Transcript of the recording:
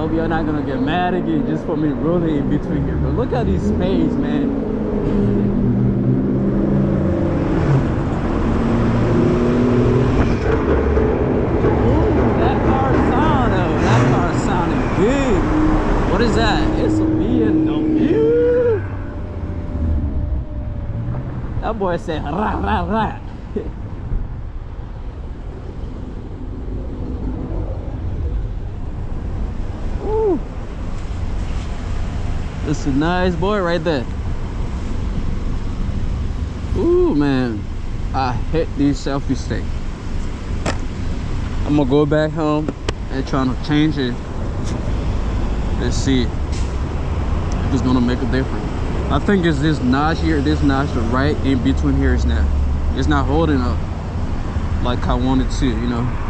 hope you're not gonna get mad again just for me rolling in between here. But look at this space, man. What is that? It's a BMW. That boy said rah rah rah. Ooh. That's a nice boy right there. Ooh, man, I hate these selfie stick. I'm gonna go back home and try to change it. Let's see if it's gonna make a difference. I think it's this notch here, this notch, the right in between here is not. It's not holding up like I wanted to, you know.